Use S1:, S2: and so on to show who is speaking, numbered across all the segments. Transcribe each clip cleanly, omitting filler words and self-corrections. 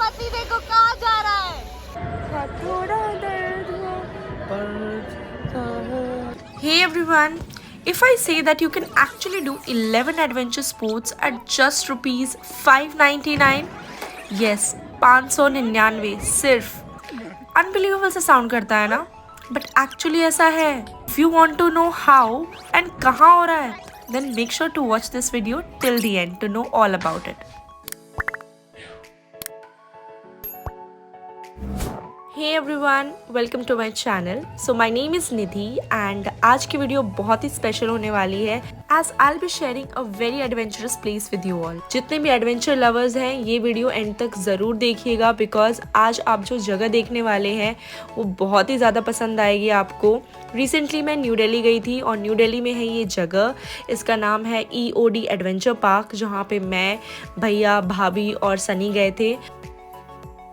S1: हाथी देखो कहाँ जा रहा है।
S2: थोड़ा दर्द Hey everyone, if I say that you can actually do 11 adventure sports at just rupees 599, yes, 599 सिर्फ अनबिलीवेबल सा साउंड करता है ना, बट एक्चुअली ऐसा है. If you want to know how and कहाँ हो रहा है, then make sure to watch this video till the end to know all about it. Hey everyone, welcome to my channel. So my name is Nidhi and आज की video बहुत ही special होने वाली है as I'll be sharing a very adventurous place with you all. जितने भी adventure lovers हैं ये वीडियो एंड तक ज़रूर देखिएगा बिकॉज आज आप जो जगह देखने वाले हैं वो बहुत ही ज़्यादा पसंद आएगी आपको. रिसेंटली मैं न्यू दिल्ली गई थी और न्यू दिल्ली में है ये जगह. इसका नाम है EOD एडवेंचर पार्क जहाँ पे मैं, भैया, भाभी और सनी गए थे.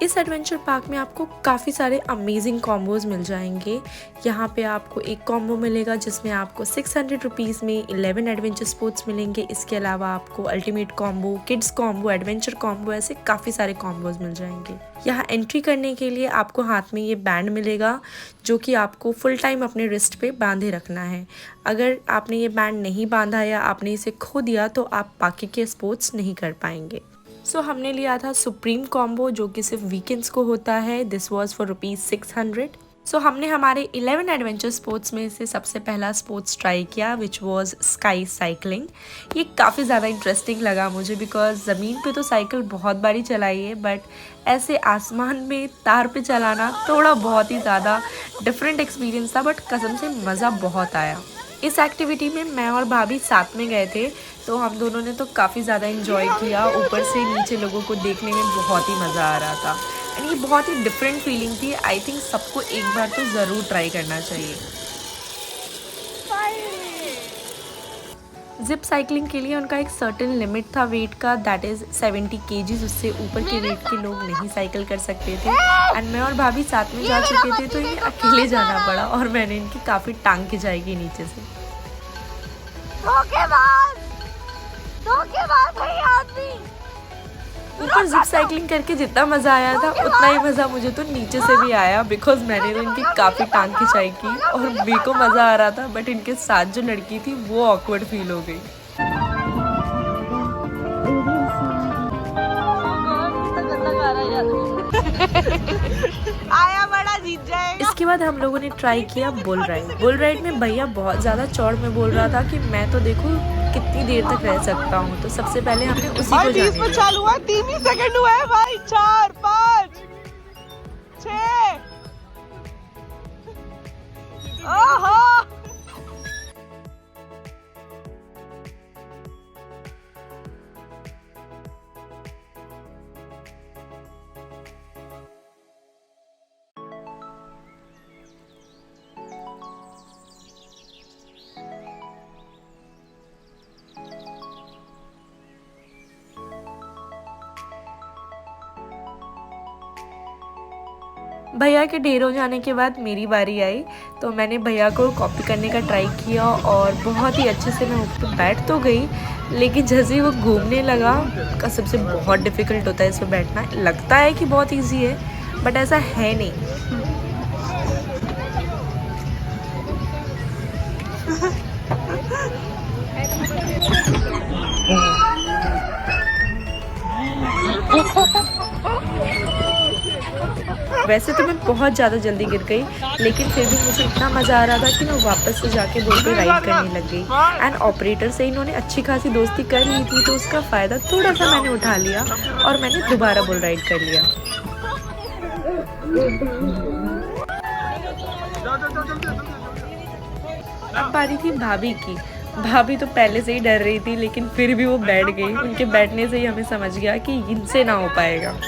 S2: इस एडवेंचर पार्क में आपको काफ़ी सारे अमेजिंग कॉम्बोज मिल जाएंगे. यहाँ पे आपको एक कॉम्बो मिलेगा जिसमें आपको 600 रुपीज़ में 11 एडवेंचर स्पोर्ट्स मिलेंगे. इसके अलावा आपको ultimate combo, kids combo, adventure combo, ऐसे काफ़ी सारे कॉम्बोज मिल जाएंगे. यहाँ एंट्री करने के लिए आपको हाथ में ये बैंड मिलेगा जो कि आपको फुल टाइम अपने रिस्ट पे बांधे रखना है. अगर आपने ये बैंड नहीं बांधा या आपने इसे खो दिया तो आप बाकी के स्पोर्ट्स नहीं कर पाएंगे. सो हमने लिया था सुप्रीम कॉम्बो जो कि सिर्फ वीकेंड्स को होता है. This was for ₹600. सो हमने हमारे 11 एडवेंचर स्पोर्ट्स में से सबसे पहला स्पोर्ट्स ट्राई किया विच वॉज स्काई साइकिलिंग. ये काफ़ी ज़्यादा इंटरेस्टिंग लगा मुझे बिकॉज ज़मीन पे तो साइकिल बहुत बारी चलाई है बट ऐसे आसमान में तार पे चलाना थोड़ा बहुत ही ज़्यादा डिफरेंट एक्सपीरियंस था. बट कसम से मज़ा बहुत आया. इस एक्टिविटी में मैं और भाभी साथ में गए थे तो हम दोनों ने तो काफ़ी ज़्यादा इन्जॉय किया. ऊपर से नीचे लोगों को देखने में बहुत ही मज़ा आ रहा था एंड ये बहुत ही डिफरेंट फीलिंग थी. आई थिंक सबको एक बार तो ज़रूर ट्राई करना चाहिए. जिप साइकिलिंग के लिए उनका एक सर्टेन लिमिट था वेट का, दैट इज़ 70 kg. उससे ऊपर के वेट के लोग नहीं साइकिल कर सकते थे एंड मैं और भाभी साथ में जा चुके थे तो इन्हें अकेले जाना पड़ा और मैंने इनकी काफ़ी टांग खिंचाई की नीचे से. ऊपर जिप साइकिलिंग करके जितना मज़ा आया था उतना ही मज़ा मुझे तो नीचे से भी आया बिकॉज मैंने तो इनकी काफ़ी टांग खिंचाई की और मेरे को मज़ा आ रहा था बट इनके साथ जो लड़की थी वो ऑकवर्ड फील हो गई.
S1: आया बड़ा जीत जाएगा.
S2: इसके बाद हम लोगों ने ट्राई किया बुल राइड. बुल राइड में भैया बहुत ज़्यादा चौड़ में बोल रहा था कि मैं तो देखो कितनी देर तक रह सकता हूँ. तो सबसे पहले हमने उसी को जाने दिया.
S1: चालू हुआ 3 ही सेकंड हुआ है भाई. 4 5 6 ओहो.
S2: भैया के ढेर हो जाने के बाद मेरी बारी आई तो मैंने भैया को कॉपी करने का ट्राई किया और बहुत ही अच्छे से मैं ऊपर बैठ तो गई लेकिन जैसे ही वो घूमने लगा कसम से बहुत डिफ़िकल्ट होता है इस पर बैठना. लगता है कि बहुत इजी है बट ऐसा है नहीं. वैसे तो मैं बहुत ज़्यादा जल्दी गिर गई लेकिन फिर भी मुझे इतना मज़ा आ रहा था कि मैं वापस से जाके बोट पे राइड करने लग गई. एंड ऑपरेटर से इन्होंने अच्छी खासी दोस्ती कर ली थी तो उसका फ़ायदा थोड़ा सा मैंने उठा लिया और मैंने दोबारा बुल राइड कर लिया. अब बारी थी भाभी की. भाभी तो पहले से ही डर रही थी लेकिन फिर भी वो बैठ गई. उनके बैठने से ही हमें समझ गया कि इनसे ना हो पाएगा.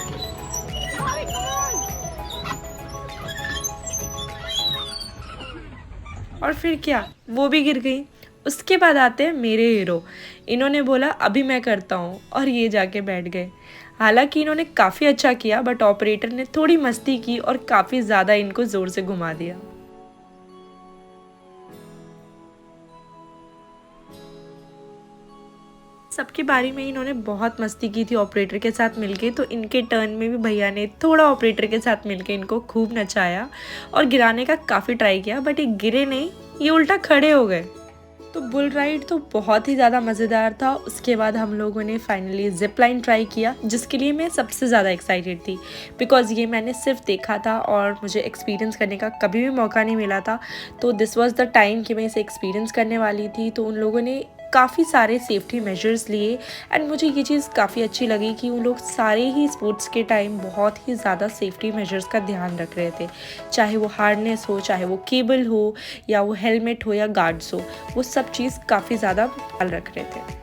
S2: और फिर क्या, वो भी गिर गई. उसके बाद आते हैं मेरे हीरो. इन्होंने बोला अभी मैं करता हूँ और ये जाके बैठ गए. हालांकि इन्होंने काफ़ी अच्छा किया बट ऑपरेटर ने थोड़ी मस्ती की और काफ़ी ज़्यादा इनको ज़ोर से घुमा दिया. सबकी बारी में इन्होंने बहुत मस्ती की थी ऑपरेटर के साथ मिलके, तो इनके टर्न में भी भैया ने थोड़ा ऑपरेटर के साथ मिलके इनको खूब नचाया और गिराने का काफ़ी ट्राई किया, बट ये गिरे नहीं, ये उल्टा खड़े हो गए। तो बुल राइड तो बहुत ही ज़्यादा मज़ेदार था। उसके बाद हम लोगों ने फाइनली जिप लाइन ट्राई किया, जिसके लिए मैं सबसे ज़्यादा एक्साइटेड थी, बिकॉज़ ये मैंने सिर्फ देखा था और मुझे एक्सपीरियंस करने का कभी भी मौका नहीं मिला था। तो दिस वाज द टाइम कि मैं इसे एक्सपीरियंस करने वाली थी। तो उन लोगों ने काफ़ी सारे सेफ्टी मेजर्स लिए एंड मुझे ये चीज़ काफ़ी अच्छी लगी कि उन लोग सारे ही स्पोर्ट्स के टाइम बहुत ही ज़्यादा सेफ्टी मेजर्स का ध्यान रख रहे थे, चाहे वो हार्नेस हो, चाहे वो केबल हो, या वो हेलमेट हो या गार्ड्स हो, वो सब चीज़ काफ़ी ज़्यादा ख्याल रख रहे थे।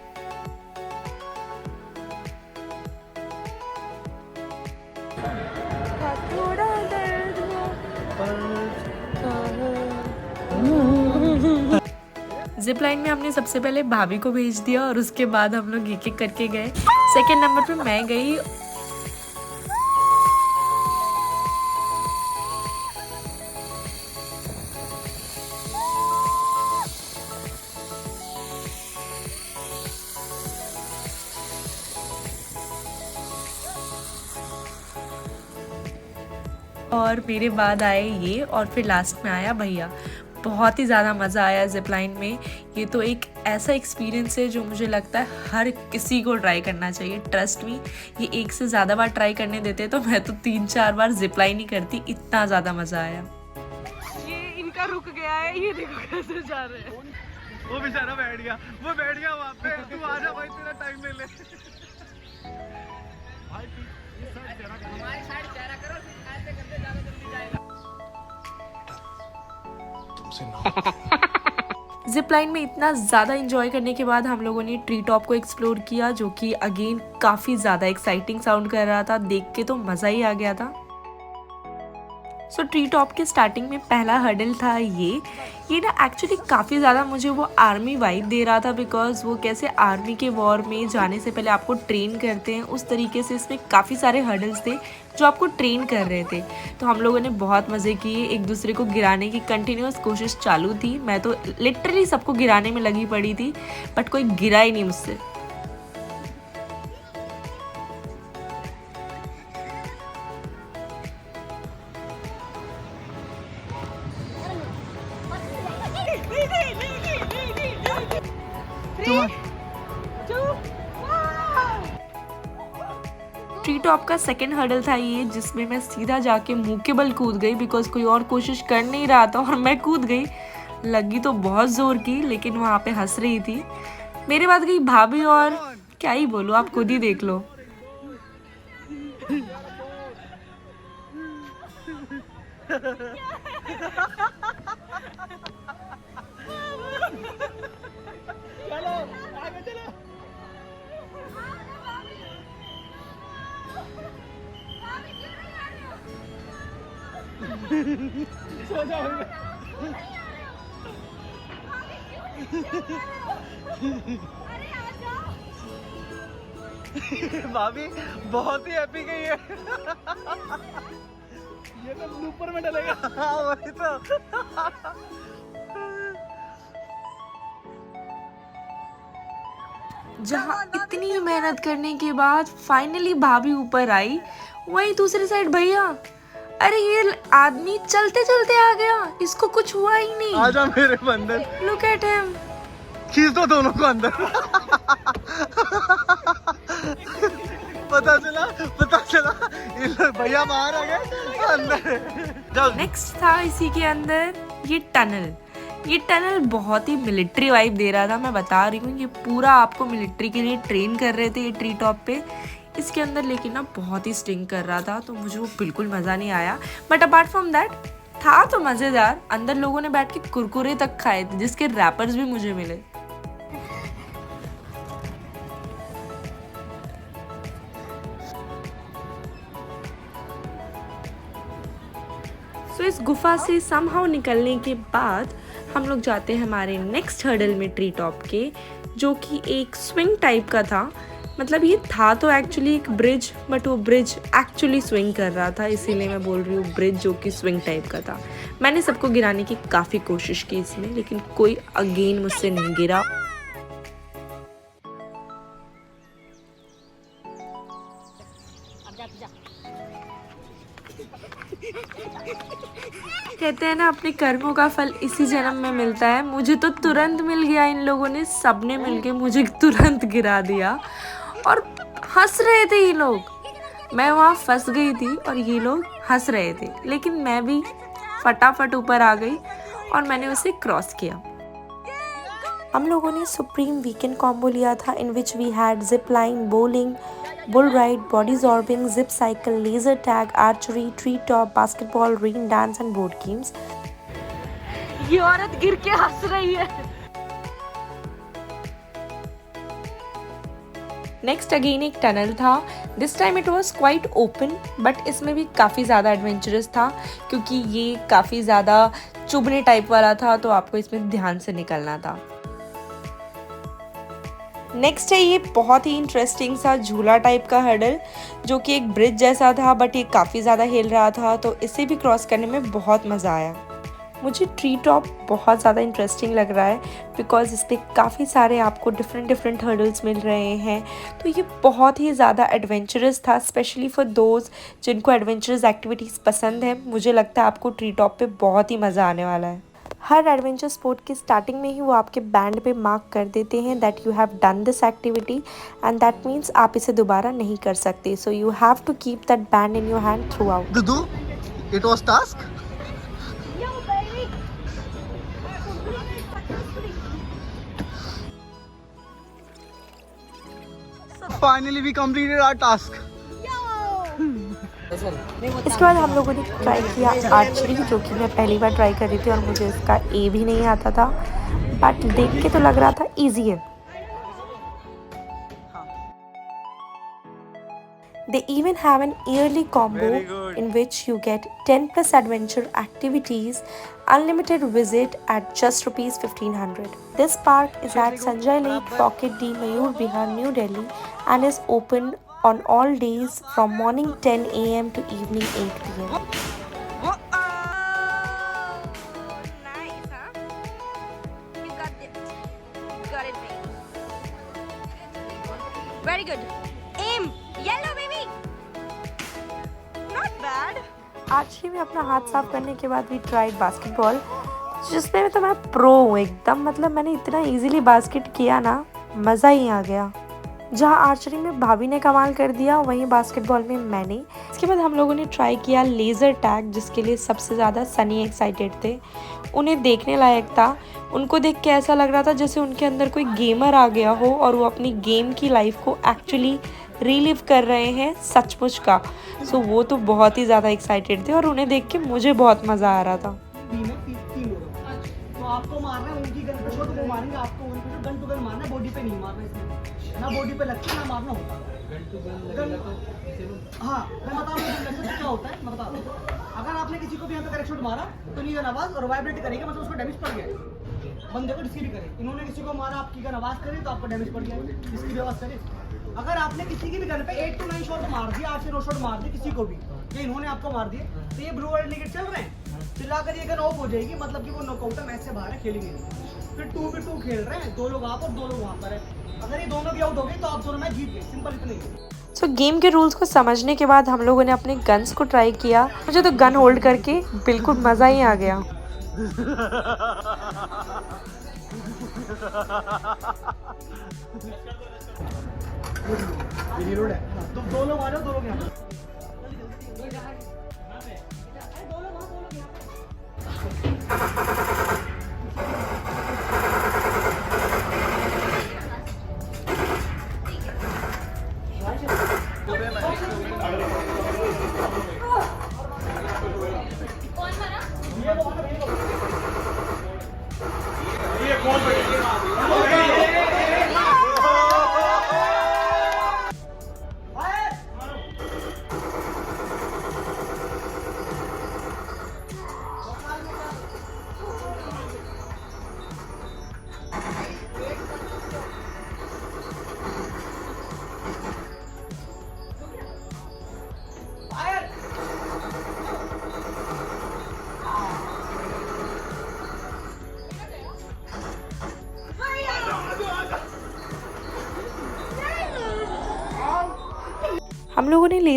S2: जिप लाइन में हमने सबसे पहले भाभी को भेज दिया और उसके बाद हम लोग एक एक करके गए। सेकंड नंबर पे मैं गई। और मेरे बाद आए ये, और फिर लास्ट में आया भैया। बहुत ही ज़्यादा मज़ा आया जिप लाइन में। ये तो एक ऐसा एक्सपीरियंस है जो मुझे लगता है हर किसी को ट्राई करना चाहिए। ट्रस्ट मी, ये एक से ज़्यादा बार ट्राई करने देते तो मैं तो 3-4 बार जिप लाइन ही करती, इतना ज़्यादा मज़ा आया।
S1: ये इनका रुक गया है, ये देखो कैसे जा रहे हैं।
S3: वो बेचारा बैठ गया वहाँ पे। तू आ जा भाई, तेरा टाइम ले ले। हमारी साइड चेहरा करो, ऐसे करते ज्यादा जल्दी जाएगा।
S2: जिप लाइन में इतना ज़्यादा एंजॉय करने के बाद हम लोगों ने ट्री टॉप को एक्सप्लोर किया, जो कि अगेन काफ़ी ज़्यादा एक्साइटिंग साउंड कर रहा था। देख के तो मज़ा ही आ गया था। सो ट्री टॉप के स्टार्टिंग में पहला हर्डल था ये ना एक्चुअली काफ़ी ज़्यादा मुझे वो आर्मी वाइब दे रहा था, बिकॉज वो कैसे आर्मी के वॉर में जाने से पहले आपको ट्रेन करते हैं, उस तरीके से इसमें काफ़ी सारे हर्डल्स थे जो आपको ट्रेन कर रहे थे। तो हम लोगों ने बहुत मज़े किए, एक दूसरे को गिराने की कंटिन्यूस कोशिश चालू थी। मैं तो लिटरली सबको गिराने में लगी पड़ी थी, बट कोई गिरा ही नहीं मुझसे। ट्री टॉप का सेकंड हर्डल था ये, जिसमें मैं सीधा जाके मुंह के बल कूद गई, बिकॉज कोई और कोशिश कर नहीं रहा था और मैं कूद गई। लगी तो बहुत जोर की, लेकिन वहाँ पे हंस रही थी। मेरे बाद गई भाभी, और क्या ही बोलूं, आप खुद ही देख लो।
S3: सो जाओगे। भाभी बहुत ही हैप्पी गई है। ये तो ऊपर में डलेगा। हाँ वही तो।
S2: जहाँ इतनी मेहनत करने के बाद फाइनली भाभी ऊपर आई, वहीं दूसरी साइड भैया। अरे ये आदमी चलते चलते आ गया, इसको कुछ हुआ ही नहीं।
S3: आजा मेरे बंदर।
S2: Look at him.
S3: खींच दो दोनों को अंदर। पता चला भैया बाहर आ गए अंदर।
S2: नेक्स्ट था इसी के अंदर ये टनल बहुत ही मिलिट्री वाइब दे रहा था। मैं बता रही हूँ, ये पूरा आपको मिलिट्री के लिए ट्रेन कर रहे थे ये ट्री टॉप पे। इसके अंदर लेकिन ना बहुत ही स्टिंग कर रहा था, तो मुझे वो बिल्कुल मज़ा नहीं आया। बट अपार्ट फ्रॉम दैट था तो मज़ेदार। अंदर लोगों ने बैठ के कुरकुरे तक खाए थे, जिसके रैपर्स भी मुझे मिले। तो इस गुफा से समहाउ निकलने के बाद हम लोग जाते हैं हमारे नेक्स्ट हर्डल में ट्री टॉप के, जो कि एक स्विंग टाइप का था। मतलब ये था तो एक्चुअली एक ब्रिज, बट वो ब्रिज एक्चुअली स्विंग कर रहा था, इसीलिए मैं बोल रही हूँ ब्रिज जो कि स्विंग टाइप का था। मैंने सबको गिराने की काफ़ी कोशिश की इसमें, लेकिन कोई अगेन मुझसे नहीं गिरा। कहते हैं ना, अपने कर्मों का फल इसी जन्म में मिलता है। मुझे तो तुरंत मिल गया। इन लोगों ने सबने मिलके मुझे तुरंत गिरा दिया और हंस रहे थे ये लोग। मैं वहाँ फंस गई थी और ये लोग हंस रहे थे, लेकिन मैं भी फटाफट ऊपर आ गई और मैंने उसे क्रॉस किया। हम लोगों ने सुप्रीम वीकेंड कॉम्बो लिया था, in which we had zip line, bowling, bull ride, body zorbing, zip cycle, laser tag, archery, tree top, basketball, rain dance and board games.
S1: ये औरत गिर के हंस रही है।
S2: नेक्स्ट अगेन एक टनल था। This time it was quite open, but इसमें भी काफ़ी ज़्यादा एडवेंचरस था क्योंकि ये काफ़ी ज़्यादा चुभने टाइप वाला था, तो आपको इसमें ध्यान से निकलना था। नेक्स्ट है ये बहुत ही इंटरेस्टिंग सा झूला टाइप का हर्डल, जो कि एक ब्रिज जैसा था, बट ये काफ़ी ज़्यादा हिल रहा था, तो इसे भी क्रॉस करने में बहुत मज़ा आया। मुझे ट्री टॉप बहुत ज़्यादा इंटरेस्टिंग लग रहा है बिकॉज इस पर काफ़ी सारे आपको डिफरेंट हर्डल्स मिल रहे हैं, तो ये बहुत ही ज़्यादा एडवेंचरस था, स्पेशली फॉर दोज जिनको एडवेंचरस एक्टिविटीज़ पसंद है। मुझे लगता है आपको ट्री टॉप पे बहुत ही मज़ा आने वाला है। हर एडवेंचर स्पोर्ट की स्टार्टिंग में ही वो आपके बैंड पे मार्क कर देते हैं that you have done this activity and that means आप इसे दोबारा नहीं कर सकते, so you have to keep that band in your hand throughout.
S4: Dudu, it was task. Finally we completed our task.
S2: इसके बाद हम लोगों ने ट्राई किया आर्चरी, जो कि मैं पहली बार ट्राई कर रही थी और मुझे इसका ए भी नहीं आता था, बट देख के तो लग रहा था इजी है। They even have an yearly combo in which you get 10+ adventure activities, unlimited visit at just ₹1,500. This park is at Sanjay Lake, Pocket D, Mayur Vihar, New Delhi, and is open on all days from morning 10 a.m. to evening 8 p.m.
S1: Nice, huh? You got it. You got it, baby. Very good. Aim. Yellow, baby. Not bad.
S2: Archery में अपना हाथ साफ करने के बाद भी tried basketball, जिसमें तो मैं प्रो हूँ एकदम। मतलब मैंने इतना इजीली बास्केट किया ना, मज़ा ही आ गया। जहाँ आर्चरी में भाभी ने कमाल कर दिया, वहीं बास्केटबॉल में मैंने। इसके बाद हम लोगों ने ट्राई किया लेज़र टैग, जिसके लिए सबसे ज़्यादा सनी एक्साइटेड थे। उन्हें देखने लायक था। उनको देख के ऐसा लग रहा था जैसे उनके अंदर कोई गेमर आ गया हो और वो अपनी गेम की लाइफ को एक्चुअली रीलिव कर रहे हैं सचमुच का। सो वो तो बहुत ही ज़्यादा एक्साइटेड थे और उन्हें देख के मुझे बहुत मज़ा आ रहा था।
S4: तो आपको मारना है उनकी गन पे, तो वो मारेंगे आपको उन पे, गन टू गन मारना है, बॉडी पे नहीं मारना इसमें। ना बॉडी पे लगती है ना मारना होता है गन टू गन। हाँ मैं बता रहा हूँ क्या होता है, मैं बता रहा हूँ। अगर आपने किसी को भी यहाँ पे करेक्ट शॉट मारा तो नहीं गन आवाज और वाइब्रेट करेगी, मतलब उसको डैमेज पड़ गया। बंदे को डिस्की भी करे, इन्होंने किसी को मारा, आपकी गन आवाज करे तो आपको डैमेज पड़ गया, इसकी भी आवाज करे। अगर आपने किसी की भी गन पे 8 to 9 शॉट मार दिया, 8 से 9 शॉट मार दिए किसी को भी, ये इन्होंने आपको मार दिए, तो ये ब्लू और इंडिकेट चल रहे हैं, चिल्लाकर ये गन ऑफ हो जाएगी, मतलब कि वो नॉकआउट है, मैच से बाहर है, खेलेंगे नहीं। फिर 2v2 खेल रहे हैं, 2 लोग आप और 2 लोग वहाँ पर है। अगर ये दोनों भी आउट हो गए तो आप दोनों मैच जीत गए, सिंपल इतना ही।
S2: सो गेम के रूल्स को समझने के बाद हम लोगों ने अपने गन्स को ट्राई किया। मुझे तो गन होल्ड करके बिल्कुल मज़ा ही आ गया।
S4: रीलोड है, तुम 2 लोग आ जाओ, 2 लोग यहाँ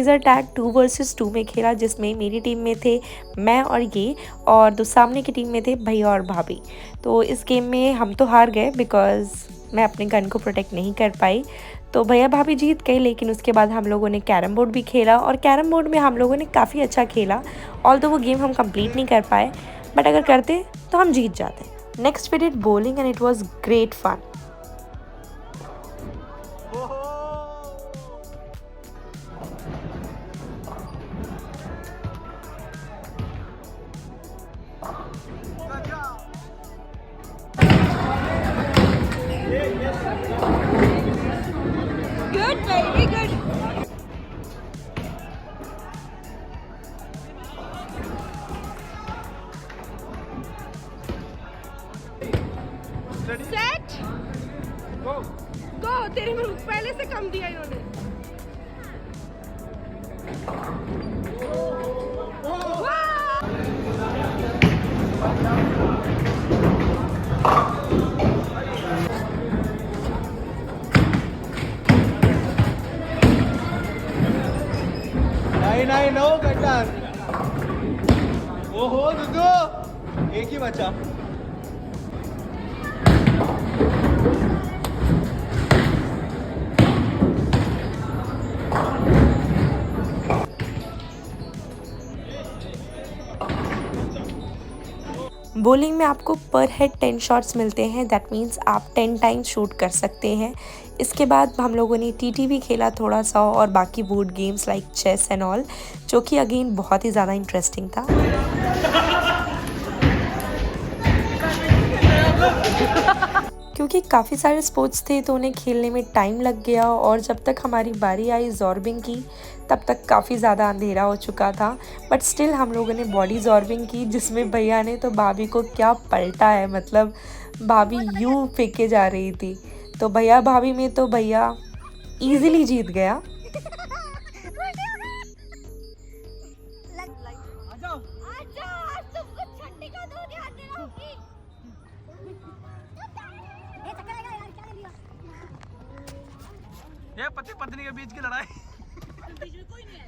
S2: लेज़र टैग 2 वर्सेस 2 में खेला, जिसमें मेरी टीम में थे मैं और ये, और दो सामने की टीम में थे भैया और भाभी। तो इस गेम में हम तो हार गए बिकॉज़ मैं अपने गन को प्रोटेक्ट नहीं कर पाई। तो भैया भाभी जीत गए, लेकिन उसके बाद हम लोगों ने कैरम बोर्ड भी खेला, और कैरम बोर्ड में हम लोगों ने काफ़ी अच्छा खेला। ऑल्दो वो गेम हम कंप्लीट नहीं कर पाए, बट अगर करते तो हम जीत जाते। Next we did bowling and it was great fun.
S1: Good, very good. Set. Go. तेरे में पहले से कम दिया इन्होंने।
S4: नहीं नो कटर। ओहो दुदू, एक ही बचा।
S2: बॉलिंग में आपको पर हेड 10 शॉट्स मिलते हैं, दैट मीन्स आप 10 टाइम्स शूट कर सकते हैं। इसके बाद हम लोगों ने टीटी भी खेला थोड़ा सा, और बाकी board games like chess and all, जो कि अगेन बहुत ही ज़्यादा इंटरेस्टिंग था। क्योंकि काफ़ी सारे स्पोर्ट्स थे तो उन्हें खेलने में टाइम लग गया, और जब तक हमारी बारी आई जॉर्बिंग की तब तक काफ़ी ज़्यादा अंधेरा हो चुका था। बट स्टिल हम लोगों ने बॉडी जॉर्बिंग की, जिसमें भैया ने तो भाभी को क्या पलटा है, मतलब भाभी यूँ फेंके जा रही थी। तो भैया भाभी में तो भैया इजीली जीत गया।
S4: ये पति पत्नी के बीच की लड़ाई।
S3: बीच में कोई नहीं है।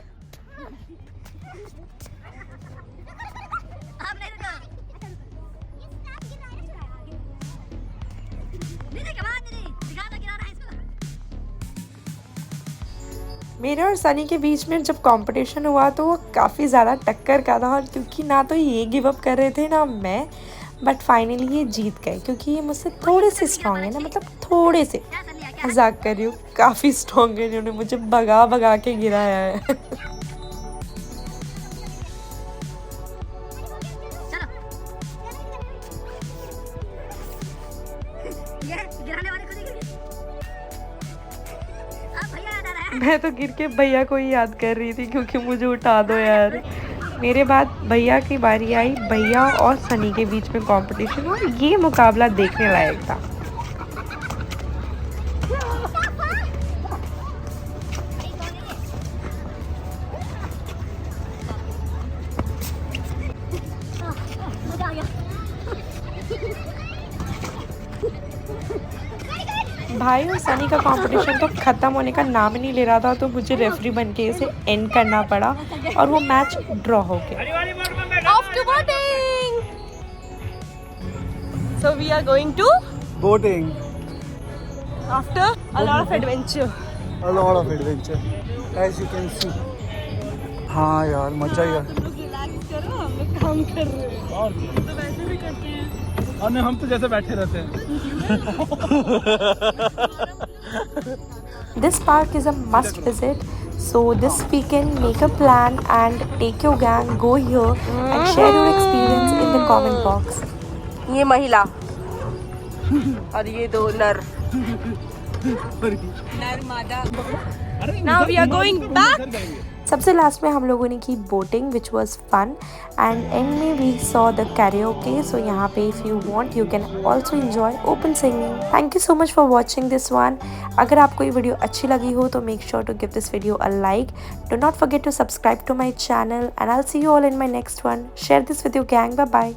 S3: आप नहीं रुका।
S2: मेरे और सनी के बीच में जब कंपटीशन हुआ तो वो काफ़ी ज़्यादा टक्कर का था, क्योंकि ना तो ये गिव अप कर रहे थे ना मैं, बट फाइनली ये जीत गए क्योंकि ये मुझसे थोड़े से स्ट्रॉन्ग है ना, मतलब थोड़े से। मजाक कर रही हूँ, काफ़ी स्ट्रॉन्ग है, इन्होंने मुझे भगा भगा के गिराया है। मैं तो गिर के भैया को ही याद कर रही थी, क्योंकि मुझे उठा दो यार। मेरे बाद भैया की बारी आई, भैया और सनी के बीच में कंपटीशन, और ये मुकाबला देखने लायक था। भाई और सनी का कंपटीशन तो ख़त्म होने का नाम ही नहीं ले रहा था, तो मुझे रेफरी बन के इसे एंड करना पड़ा, और वो मैच ड्रॉ हो गया।
S1: Off to boating. So we are going to
S4: boating
S1: after a lot of adventure.
S4: a lot of adventure as you can see। हाँ यार मजा ही है।
S1: तुम लोग रिलैक्स करो, हम लोग काम कर रहे हैं।
S4: और
S1: तो वैसे भी करते हैं।
S4: और हम तो जैसे बैठे रहते हैं।
S2: This park is a must visit, so this weekend make a plan and take your gang, go here and share your experience in the comment box.
S1: ये महिला और ये दो नर। नर मादा। Now we are going back.
S2: सबसे last में हम लोगों ने की boating which was fun, and end में we saw the karaoke. So यहाँ पे if you want you can also enjoy open singing. Thank you so much for watching this one. अगर आपको ये वीडियो अच्छी लगी हो तो make sure to give this video a like. Do not forget to subscribe to my channel, and I will see you all in my next one. Share this with your gang. Bye bye.